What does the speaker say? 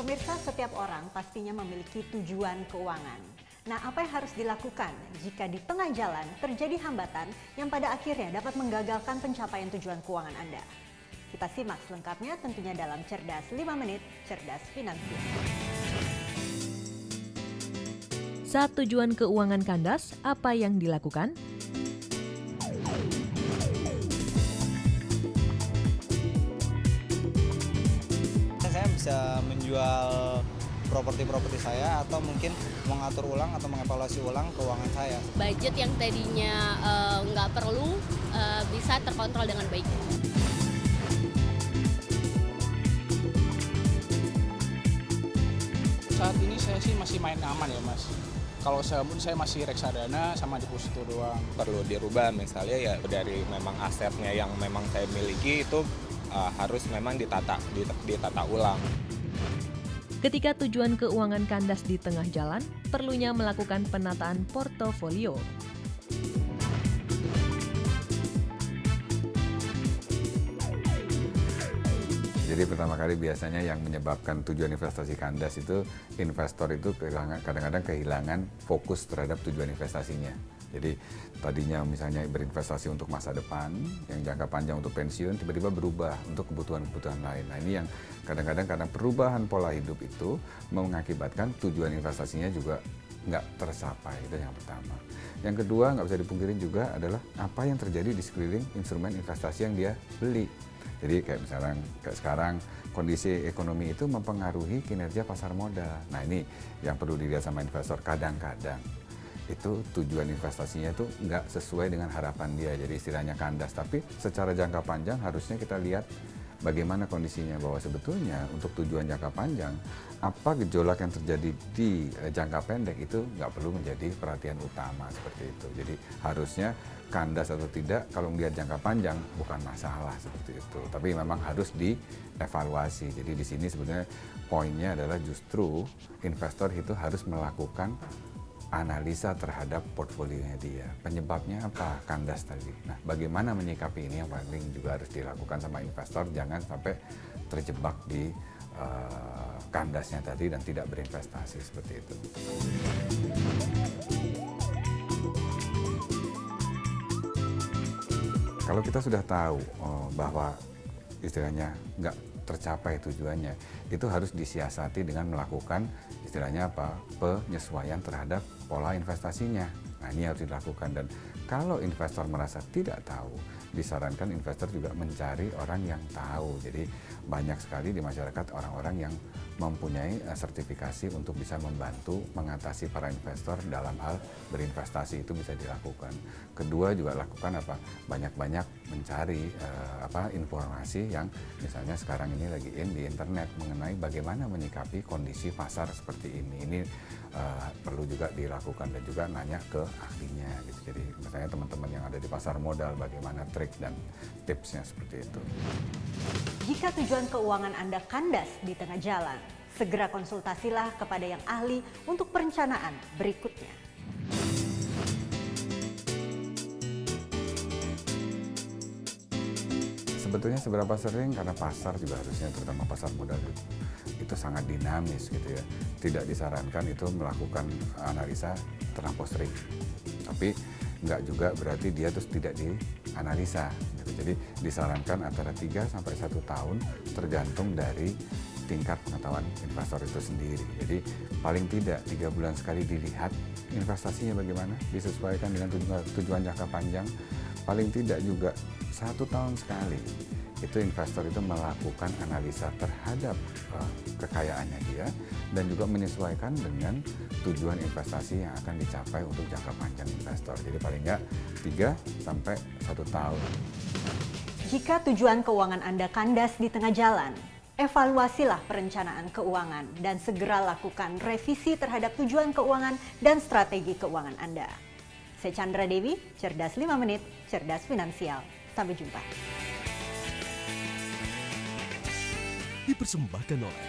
Pemirsa, setiap orang pastinya memiliki tujuan keuangan. Nah, apa yang harus dilakukan jika di tengah jalan terjadi hambatan yang pada akhirnya dapat menggagalkan pencapaian tujuan keuangan Anda? Kita simak selengkapnya tentunya dalam Cerdas 5 Menit, Cerdas Finansial. Saat tujuan keuangan kandas, apa yang dilakukan? Saya bisa menjual properti saya atau mungkin mengatur ulang atau mengevaluasi ulang keuangan saya. Budget yang tadinya nggak perlu bisa terkontrol dengan baik. Saat ini saya sih masih main aman ya Mas. Kalau saya masih reksadana sama deposito doang. Perlu dirubah misalnya ya dari memang asetnya yang memang saya miliki itu harus memang ditata ulang. Ketika tujuan keuangan kandas di tengah jalan, perlunya melakukan penataan portofolio. Jadi pertama kali biasanya yang menyebabkan tujuan investasi kandas itu investor itu kadang-kadang kehilangan fokus terhadap tujuan investasinya. Jadi tadinya misalnya berinvestasi untuk masa depan, yang jangka panjang untuk pensiun, tiba-tiba berubah untuk kebutuhan-kebutuhan lain. Nah ini yang kadang-kadang karena perubahan pola hidup itu mengakibatkan tujuan investasinya juga nggak tercapai, itu yang pertama. Yang kedua nggak bisa dipungkiri juga adalah apa yang terjadi di sekeliling instrumen investasi yang dia beli. Jadi kayak misalnya kayak sekarang kondisi ekonomi itu mempengaruhi kinerja pasar modal. Nah ini yang perlu dilihat sama investor kadang-kadang. Itu tujuan investasinya itu nggak sesuai dengan harapan dia, jadi istilahnya kandas. Tapi secara jangka panjang harusnya kita lihat bagaimana kondisinya, bahwa sebetulnya untuk tujuan jangka panjang, apa gejolak yang terjadi di jangka pendek itu nggak perlu menjadi perhatian utama seperti itu. Jadi harusnya kandas atau tidak, kalau melihat jangka panjang bukan masalah seperti itu. Tapi memang harus dievaluasi. Jadi di sini sebenarnya poinnya adalah justru investor itu harus melakukan analisa terhadap portfolionya dia. Penyebabnya apa? Kandas tadi. Nah, bagaimana menyikapi ini yang paling juga harus dilakukan sama investor. Jangan sampai terjebak di kandasnya tadi dan tidak berinvestasi seperti itu. Kalau kita sudah tahu bahwa istilahnya nggak tercapai tujuannya, itu harus disiasati dengan melakukan istilahnya apa? Penyesuaian terhadap pola investasinya. Nah ini harus dilakukan, dan kalau investor merasa tidak tahu, disarankan investor juga mencari orang yang tahu. Jadi banyak sekali di masyarakat orang-orang yang mempunyai sertifikasi untuk bisa membantu mengatasi para investor dalam hal berinvestasi, itu bisa dilakukan. Kedua juga lakukan apa? Banyak-banyak mencari informasi yang misalnya sekarang ini lagi di internet mengenai bagaimana menyikapi kondisi pasar seperti ini. Ini perlu juga dilakukan, dan juga nanya ke ahlinya gitu. Jadi misalnya teman-teman yang ada di pasar modal, bagaimana trik dan tipsnya seperti itu. Jika tujuan keuangan Anda kandas di tengah jalan, segera konsultasilah kepada yang ahli untuk perencanaan berikutnya. Sebetulnya seberapa sering, karena pasar juga harusnya terutama pasar modal itu sangat dinamis gitu ya. Tidak disarankan itu melakukan analisa terlampau sering. Tapi nggak juga berarti dia terus tidak dianalisa gitu. Jadi disarankan antara 3 sampai 1 tahun tergantung dari tingkat pengetahuan investor itu sendiri. Jadi paling tidak 3 bulan sekali dilihat investasinya bagaimana, disesuaikan dengan tujuan jangka panjang. Paling tidak juga 1 tahun sekali itu investor itu melakukan analisa terhadap kekayaannya dia, dan juga menyesuaikan dengan tujuan investasi yang akan dicapai untuk jangka panjang investor. Jadi paling nggak 3 sampai 1 tahun. Jika tujuan keuangan Anda kandas di tengah jalan, evaluasilah perencanaan keuangan dan segera lakukan revisi terhadap tujuan keuangan dan strategi keuangan Anda. Saya Chandra Dewi, Cerdas 5 Menit, Cerdas Finansial. Sampai jumpa. Dipersembahkan oleh